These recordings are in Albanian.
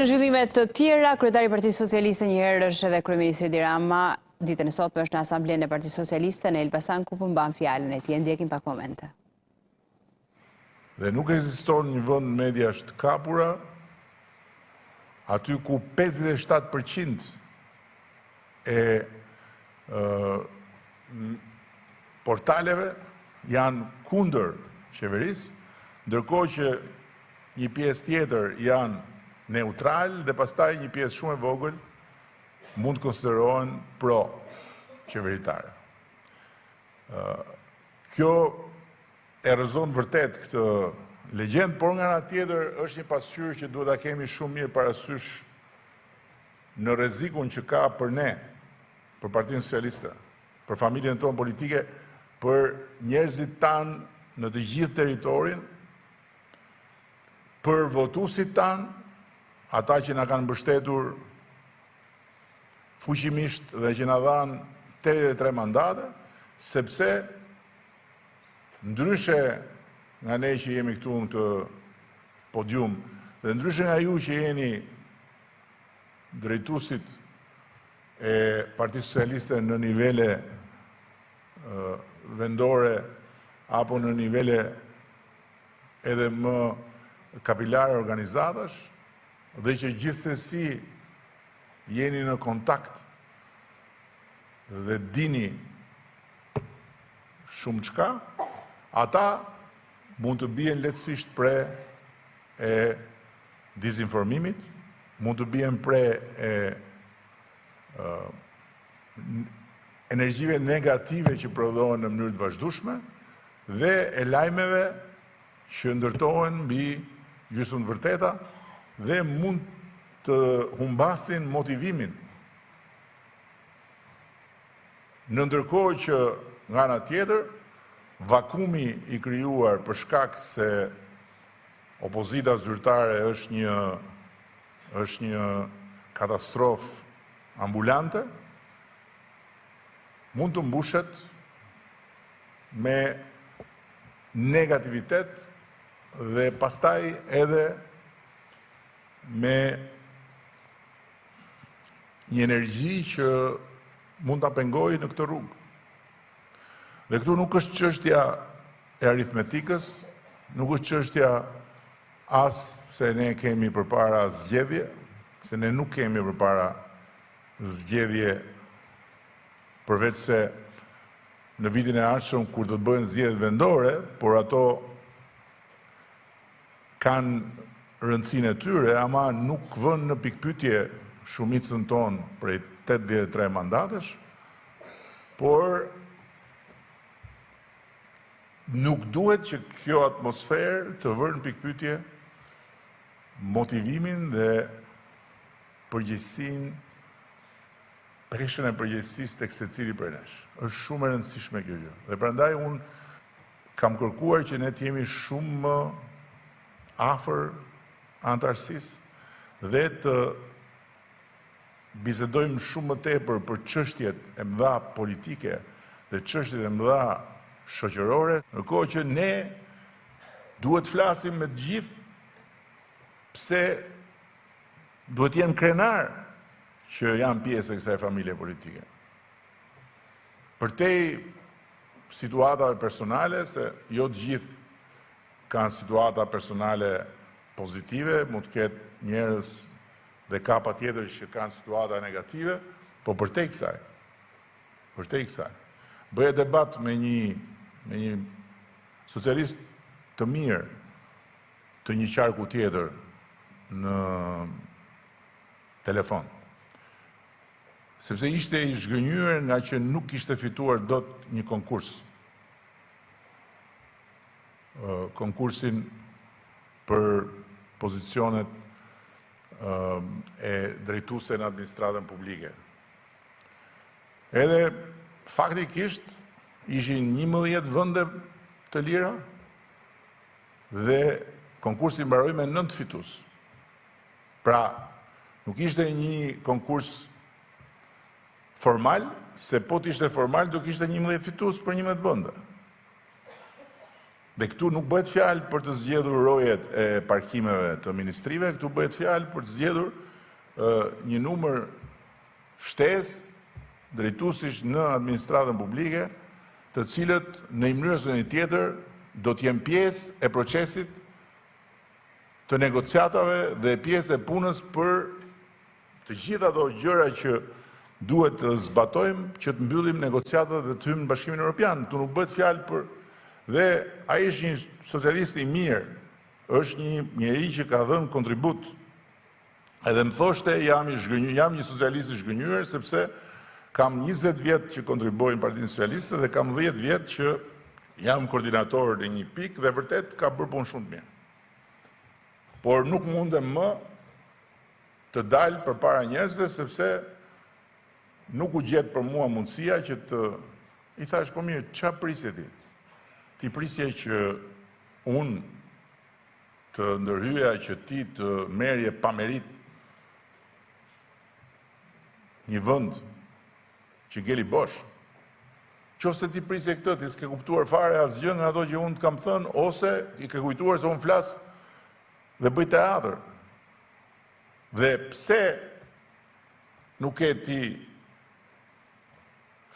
Në zhvillimet të tjera, kryetari i Partisë Socialiste njëherë është edhe kryeministri Edi Rama. Ditën e sotme është në Asamblenë e Partisë Socialiste në Elbasan ku përmban fjalën e tij. Ndjekim pak momente. Dhe nuk ekziston një vend mediash të kapura aty ku 57% e portaleve janë kundër qeverisë, ndërkohë që një pjesë tjetër janë neutral dhe pastaj një pjesë shumë e vogël mund të konsiderohen pro-qeveritare. Kjo e rrezon vërtet këtë legjend, por nga ana tjetër është një pasqyrë që duhet ta kemi shumë mirë parasysh në rrezikun që ka për ne, për Partinë Socialiste, për familjen tonë politike, për njerëzit tanë në të gjithë territorin, për votuesit tanë, ata që na kanë mbështetur fuqimisht dhe që na dhanë 83 mandate, sepse ndryshe nga ne që jemi këtu në këtë podium, dhe ndryshe nga ju që jeni drejtuesit e Partisë Socialiste në nivele vendore apo në nivele edhe më kapilare organizatash, dhe që gjithsesi jeni në kontakt dhe dini shumë çka, ata mund të bien lehtësisht pre e dizinformimit, mund të bien pre e energjive negative që prodhohen në mënyrë të vazhdueshme dhe e lajmeve që ndërtohen mbi gjysmë të vërteta dhe mund të humbasin motivimin. Në ndërkohë që nga ana tjetër, vakumi i krijuar për shkak se opozita zyrtare është një katastrofë ambulante, mund të mbushet me negativitet dhe pastaj edhe me një energji që mund ta pengojë në këtë rrugë. Dhe këtu nuk është çështja e aritmetikës, nuk është çështja as se ne kemi përpara zgjedhje, se ne nuk kemi përpara zgjedhje, përveç se në vitin e ardhshëm kur do të bëhen zgjedhjet vendore, por ato kanë rëndësinë e tyre, ama nuk vënë në pikpyetje shumicën tonë prej 83 mandatesh, por nuk duhet që kjo atmosferë të vërë në pikpyetje motivimin dhe përgjegjësinë, peshën e përgjegjësisë tek secili prej nesh. Është shumë e rëndësishme kjo gjë. Dhe prandaj unë kam kërkuar që ne të jemi shumë më afër antarësisë dhe të bisedojmë shumë më tepër për çështjet e mëdha politike dhe çështjet e mëdha shoqërore, ndërkohë që ne duhet flasim me të gjithë pse duhet jenë krenar që janë pjesë e kësaj familje politike. Përtej situatave personale, se jo të gjithë kanë situata personale pozitive, mund të ketë njerëz dhe ka patjetër që kanë situata negative, po përtej kësaj. Bëje debat me një socialist të mirë të një qarku tjetër në telefon. Sepse ishte i zhgënjur nga që nuk ishte fituar dot një konkurs. Konkursin për pozicionet e drejtuese në administratën publike. Edhe faktikisht ishin 11 vende të lira dhe konkursi mbaroi me 9 fitues. Pra, nuk ishte një konkurs formal, se po të ishte formal, do kishte 11 fitues për 11 vende. Dhe këtu nuk bëhet fjalë për të zgjedhur rojet e parkimeve të ministrive, këtu bëhet fjalë për të zgjedhur një numër shtesë drejtuesish në administratën publike, të cilët në një mënyrë ose një tjetër do të jenë pjesë e procesit të negociatave dhe pjesë e punës për të gjitha ato gjëra që duhet të zbatojmë që të mbyllim negociatat dhe të hyjmë në Bashkimin Evropian. Tu nuk bëhet fjalë për dhe ai është një socialist i mirë, është një njeri që ka dhënë kontribut. Edhe më thoshte jam një socialist i zhgënjur sepse kam 20 vjet që kontribuoj në Partinë Socialiste dhe kam 10 vjet që jam koordinator në një pikë dhe vërtet ka bërë punë shumë të mirë. Por nuk mundem më të dalë përpara njerëzve sepse nuk u gjet për mua mundësia që të i thash po mirë, ç'a prisje ti? Ti prisje që unë të ndërhyja që ti të merje pa merit një vend që ngeli bosh. Qofse ti prisje këtë, ti s'ke kuptuar fare asgjë nga ato që unë të kam thënë, ose i ke kujtuar se unë flas dhe bëj teatër. Dhe pse nuk ke ti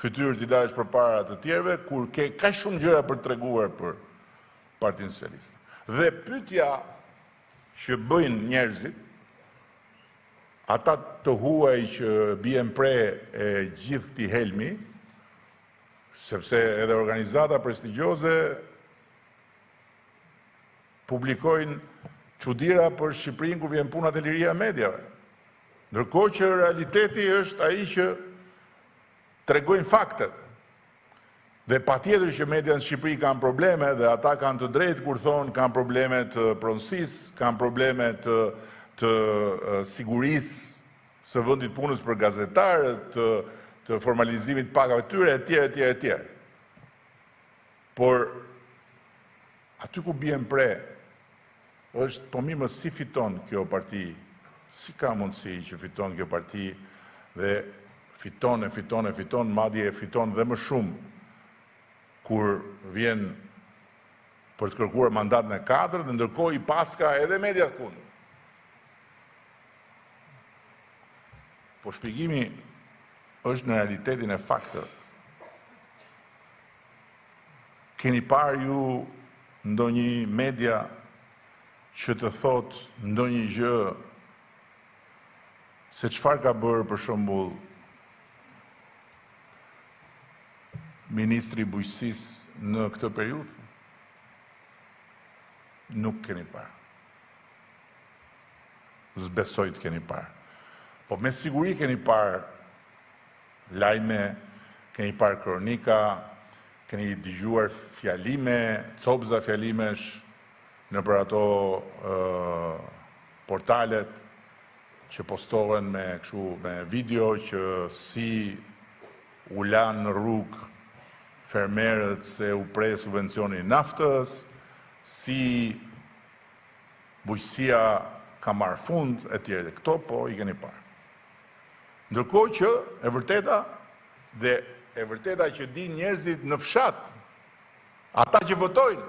fytyrë t'i dalësh përpara të tjerëve, kur ke kaq shumë gjëra për treguar për Partinë Socialiste. Dhe pyetja që bëjnë njerëzit, ata të huaj që bien pre e gjithë këtij helmi, sepse edhe organizata prestigjioze publikojnë çuditëra për Shqipërinë kur vjen puna te liria e mediave. Ndërkohë që realiteti është ai që tregojnë faktet. Dhe patjetër që media në Shqipëri kanë probleme dhe ata kanë të drejtë kur thonë kanë probleme të pronësisë, kanë probleme të sigurisë së vendit punës për gazetarët, të formalizimit pagave tyre, etj. Por aty ku bien pre është po mirë si fiton kjo parti, si ka mundësi që fiton kjo parti dhe fiton, madje fiton dhe më shumë kur vjen për të kërkuar mandatën e 4 dhe ndërkohë i paska edhe mediat kundër. Po shpjegimi është në realitetin e fakteve. Keni parë ju ndonjë media që të thot ndonjë gjë se çfarë ka bërë për shembull Ministri i Bujqësisë në këtë periudhë? Nuk keni parë. Zbesoj të keni parë. Po me siguri keni parë lajme, keni parë kronika, keni dëgjuar fjalime, copëza fjalimesh në për ato portalet që postohen me video që si u lanë në rrugë fermerët se u pre subvencioni naftës, si bujqësia ka marrë fund, etj. Këto po i keni parë. Ndërkohë që e vërteta që din njerëzit në fshat, ata që votojnë,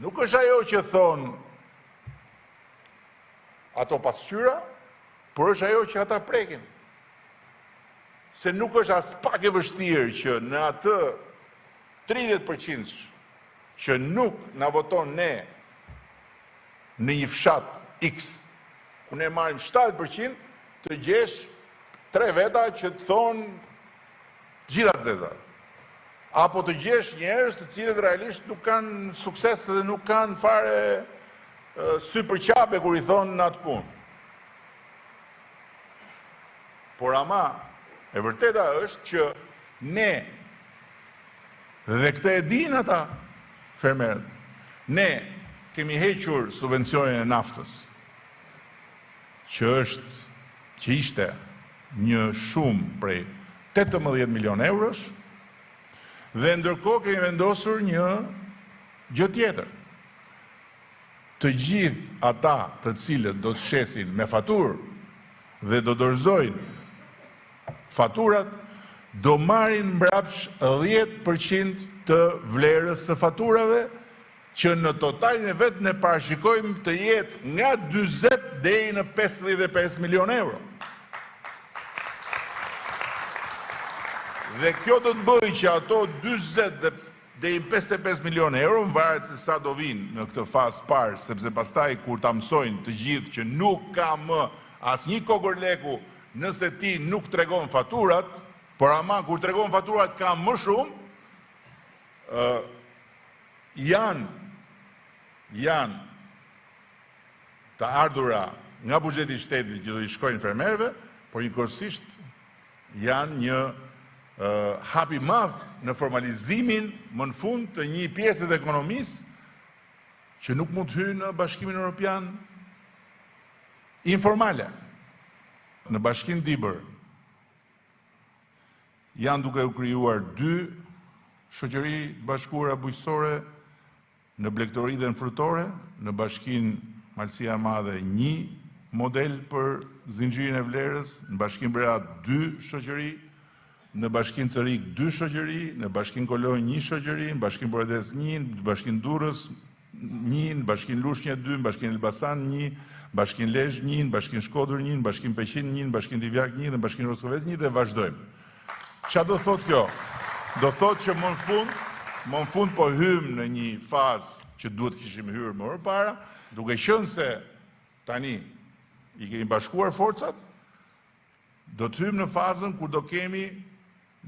nuk është ajo që thonë ato pasqyra, por është ajo që ata prekin. Se nuk është as pak e vështirë që në atë 30% që nuk na voton ne në një fshat X, ku ne marrim 7%, të gjesh 3 veta që të thonë gjitha të zeza. Apo të gjesh njerëz të cilët realisht nuk kanë sukses dhe nuk kanë fare sy për qape kur i thonë në atë punë. Por ama, e vërteta është që ne, dhe këtë e din ata fermerët, ne kemi hequr subvencionin e naftës, që ishte një shumë prej 18 milion eurosh, dhe ndërkohë kemi vendosur një gjë tjetër. Të gjithë ata të cilët do të shesin me faturë dhe do dorëzojnë faturat, do marrin mbrapsht 10% të vlerës së faturave, që në totalin e vetë ne parashikojmë të jetë nga 40 deri në 55 milion euro. Dhe kjo do të bëjë që ato 40 deri në 55 milion euro, në varet se sa do vinë në këtë fazë parë, sepse pastaj kur ta mësojnë të gjithë që nuk ka më asnjë kokërleku nëse ti nuk tregon faturat, por ama kur tregon faturat ka më shumë, janë të ardhura nga buxheti i shtetit që do i shkojnë fermerëve, por njëkohësisht janë një hap i madh në formalizimin më në fund të një pjesë të ekonomisë që nuk mund të hyjë në Bashkimin Evropian informale. Në Bashkinë Dibër janë duke u krijuar 2 shoqëri bashkuara bujqësore, në blegtori dhe në frutore, në Bashkinë Malësia e Madhe 1 model për zinxhirin e vlerës, në Bashkinë Berat 2 shoqëri, në Bashkinë Cërik 2 shoqëri, në Bashkinë Kolonjë 1 shoqëri, në Bashkinë Bordes 1, në Bashkinë Durrës 1, në Bashkinë Lushnjë 2, në Bashkinë Elbasan 1, Bashkinë Lezhë 1, në Bashkinë Shkodër 1, në Bashkinë Peqin 1, në Bashkinë Divjak 1, në Bashkinë Roskovec 1 dhe vazhdojmë. Çfarë do thotë kjo? Do thotë që më në fund po hymë në një fazë që duhet kishim hyrë më përpara, duke qenë se tani i kemi bashkuar forcat, do të hymë në fazën kur do kemi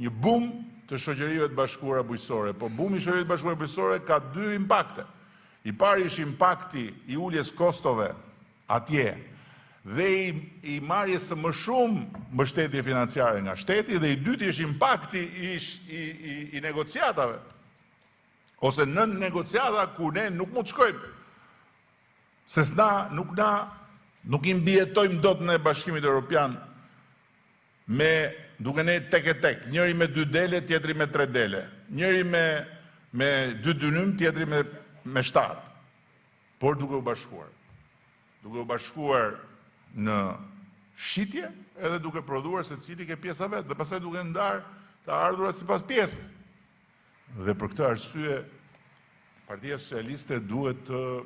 një bum të shoqërive të bashkuara bujqësore. Po bumi i shoqërive të bashkuara bujqësore ka 2 impakte. I pari është impakti i uljes kostove atje dhe i marrjes së më shumë mbështetje financiare nga shteti, dhe i dyti është impakti i negociatave, ose në negociata ku ne nuk mund të shkojmë, se nuk i mbijetojmë dot në Bashkimit Evropian duke ne tek e tek, njëri me 2 dele, tjetri me 3 dele, njëri me 2 dynym, tjetri me 7, por duke u bashkuar. Duke u bashkuar në shitje, edhe duke prodhuar se cili ke pjesa vetë, dhe pastaj duke ndarë të ardhurat sipas pjesës. Dhe për këtë arsye, Partia Socialiste duhet të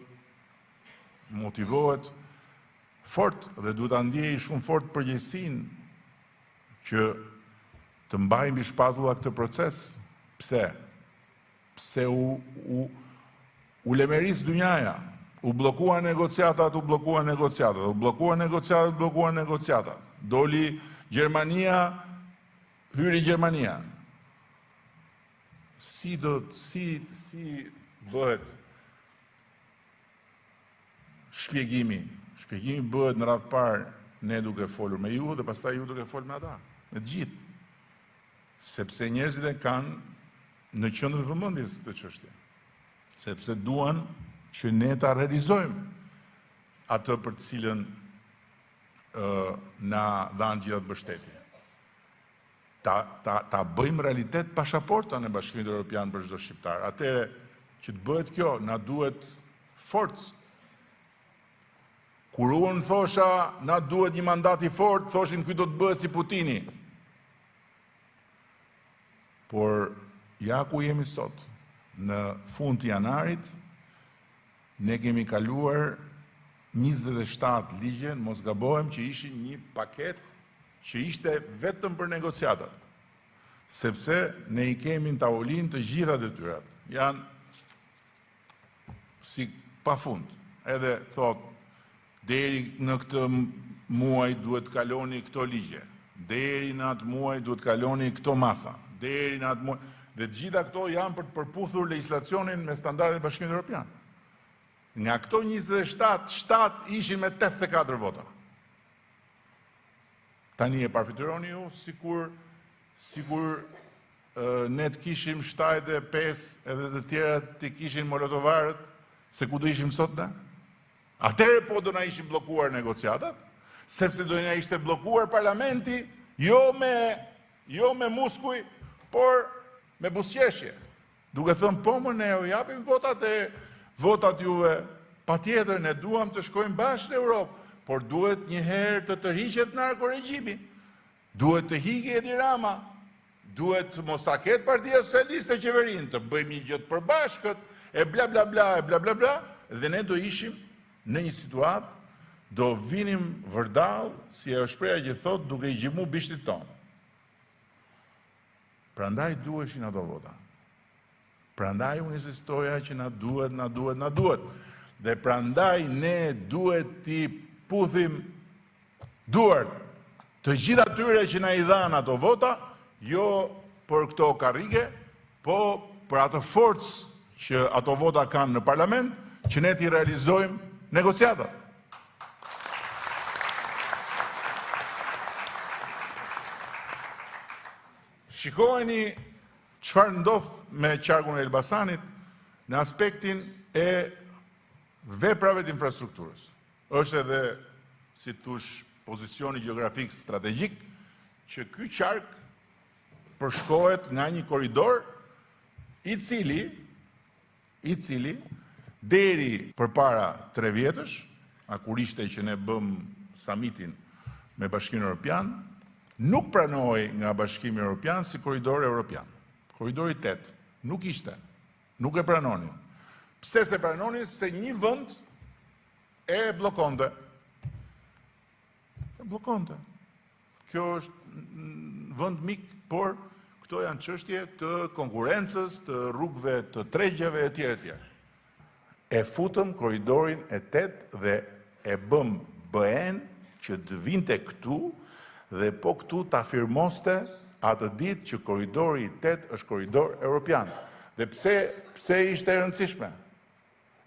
motivohet fort dhe duhet ta ndjejë shumë fort përgjegjësinë që të mbajë mbi shpatulla këtë proces. Pse? Pse u lemeris dynjaja, u blokua negociatat, doli Gjermania, hyri Gjermania. Si bëhet shpjegimi? Shpjegimi bëhet në radhë parë ne duke folur me ju dhe pastaj ju duke folur me ata, me të gjithë. Sepse njerëzit e kanë në qendrën e vëmendjes këtë çështje. Sepse duan që ne ta realizojmë atë për të cilën na dhanë gjithë mbështetje. Ta bëjmë realitet pasaportën e Bashkimit Evropian për çdo shqiptar. Atëherë që të bëhet kjo, na duhet forcë. Kur unë thosha, na duhet një mandat i fortë, thoshin ky do të bëhet si Putini. Por ja ku jemi sot, në fund të janarit, ne kemi kaluar 27 ligje, mos gabohem, që ishin një paket që ishte vetëm për negociatat. Sepse ne i kemi në tavolinë të gjitha detyrat. Janë si pa fund. Edhe thot, deri në këtë muaj duhet kaloni këto ligje. Deri në atë muaj duhet kaloni këto masa. Deri në atë muaj. Dhe të gjitha këto janë për të përputhur legislacionin me standardet e Bashkimit Evropian. Nga këto 27, 7 ishin me 84 vota. Tani e parfityroni ju, sikur ne të kishim 75 edhe të tjera të kishin molotovarët, se ku do ishim sot ne? Atëherë po do na ishin bllokuar negociatat, sepse do na ishte bllokuar parlamenti, jo me muskuj, por me buzëqeshje. Duke thënë po më ne u japim votat juve, patjetër ne duam të shkojmë bashkë në Europë, por duhet një herë të tërhiqet narkoregjimi, duhet të hiqet Edi Rama, duhet mos a ketë Partia Socialiste qeverinë, të bëjmë një gjë të përbashkët, e bla bla bla, e bla bla bla, dhe ne do ishim në një situatë, do vinim vërdall, si e shpreha që thot, duke i gjimu bishtit tonë. Prandaj duheshin ato vota. Prandaj unë insistoja që na duhet. Dhe prandaj ne duhet t'i puthim duart të gjitha atyre që na i dhanë ato vota, jo për këto karrige, po për atë forcë që ato vota kanë në parlament, që ne t'i realizojmë negociatat. Shikojeni çfarë ndodh me qarkun e Elbasanit në aspektin e veprave të infrastrukturës. Është edhe, si thush, pozicioni gjeografik strategjik që ky qark përshkohet nga një korridor i cili deri përpara 3 vjetësh, kur ishte që ne bëm summitin me Bashkimin Evropian, nuk pranoi nga Bashkimi Evropian si korridor evropian. Korridori 8 nuk ishte, nuk e pranonin. Pse se pranonin? Se një vend e bllokonte. Kjo është vend mik, por këto janë çështje të konkurrencës, të rrugëve të tregjave etj etj. E futëm korridorin e 8 dhe e bëm BE-n që të vinte këtu dhe po këtu ta afirmoste atë ditë që korridori i 8 është korridor evropian. Dhe pse ishte e rëndësishme?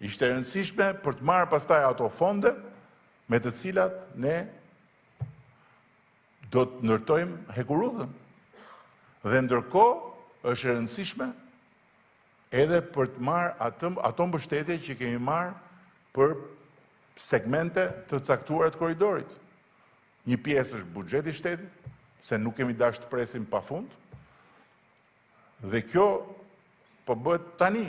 Ishte e rëndësishme për të marrë pastaj ato fonde me të cilat ne do të ndërtojmë hekurudhën. Dhe ndërkohë është e rëndësishme edhe për të marrë ato mbështetje që kemi marrë për segmente të caktuara të korridorit. Një pjesë është buxheti i shtetit, se nuk kemi dashur të presim pafund. Dhe kjo po bëhet tani.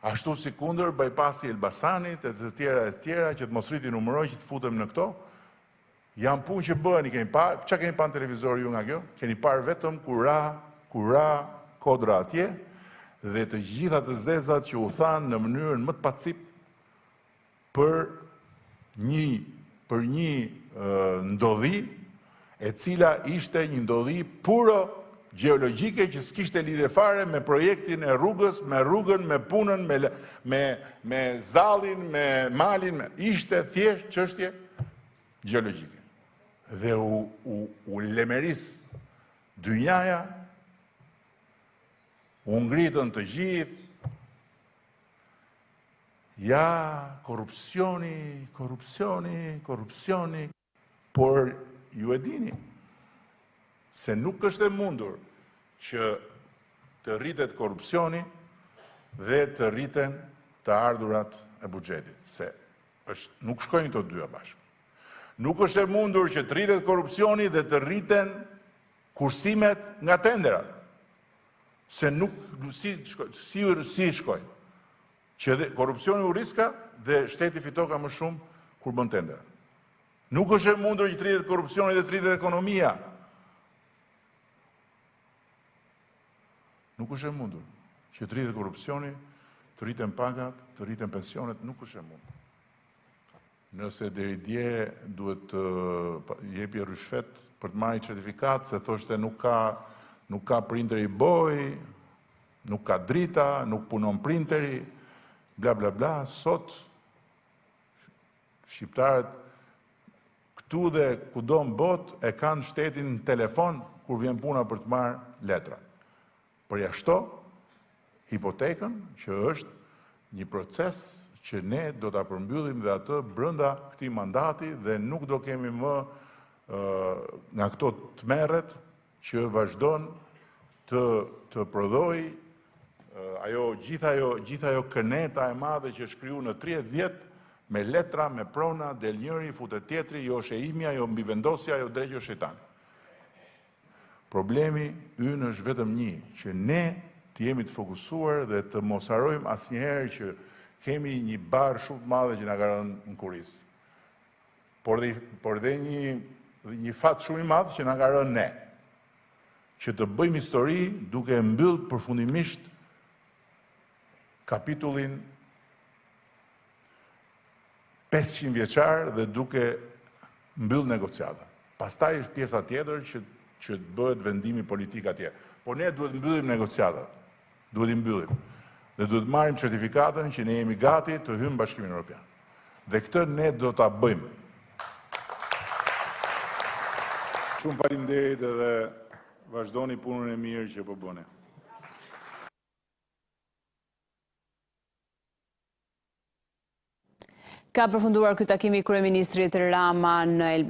Ashtu si kundër bypassi i Elbasanit e të tjera që të mos rriti numëroj që të futem në këto, janë punë që bëhen, çka keni parë në televizor ju nga kjo? Keni parë vetëm kur ra kodra atje dhe të gjitha të zezat që u thanë në mënyrën më të pacip për një ndodhi e cila ishte një ndodhi puro gjeologjike që s'kishte lidhje fare me projektin e rrugës, me rrugën, me punën, me zallin, me malin, ishte thjesht çështje gjeologjike. Dhe u lemeris dynjaja, u ngritën të gjithë, ja, korrupsioni, por ju e dini se nuk është e mundur që të rritet korrupsioni dhe të rriten të ardhurat e buxhetit, se nuk shkojnë të dyja bashkë. Nuk është e mundur që të rritet korrupsioni dhe të rriten kursimet nga tenderat, se nuk si shkojnë. Që korrupsioni u riska dhe shteti fitoka më shumë kur bën tendera. Nuk është e mundur që të rritet korrupsioni dhe të rritet ekonomia. Nuk është e mundur që të rritet korrupsioni, të rriten pagat, të rriten pensionet, nuk është e mundur. Nëse deri dje duhet të jepi rishfet për të marrë certifikat, se thoshte nuk ka printeri boj, nuk ka drita, nuk punon printeri, bla bla bla, sot shqiptarët këtu dhe kudo në botë e kanë shtetin në telefon kur vjen puna për të marrë letra. Përjashto hipotekën që është një proces që ne do ta përmbyllim dhe atë brenda këtij mandati dhe nuk do kemi më nga këto tmerret që vazhdon të prodhoj gjitha ajo këneta e madhe që shkriju në 30 vjet me letra, me prona, del njëri, futet tjetri, jo është e imja, jo mbi vendosja, jo drejt, jo shejtan. Problemi ynë është vetëm një, që ne të jemi të fokusuar dhe të mos harrojmë asnjëherë që kemi një barë shumë të madhe që na ka rënë në kuris. Por dhe një fat shumë i madh që na ka rënë ne. që të bëjmë histori duke mbyll përfundimisht kapitullin 500 vjeçar dhe duke mbyll negociata. Pastaj është pjesa tjetër që të bëhet vendimi politik atje. Po ne duhet mbyllim negociatat. Duhet i mbyllim. Dhe duhet marrim certifikatën që ne jemi gati të hyjmë në Bashkimin Evropian. Dhe këtë ne do ta bëjmë. Shumë faleminderit edhe vazhdoni punën e mirë që po bëni. Ka përfunduar ky takimi kryeministrit Rama në Elbasan.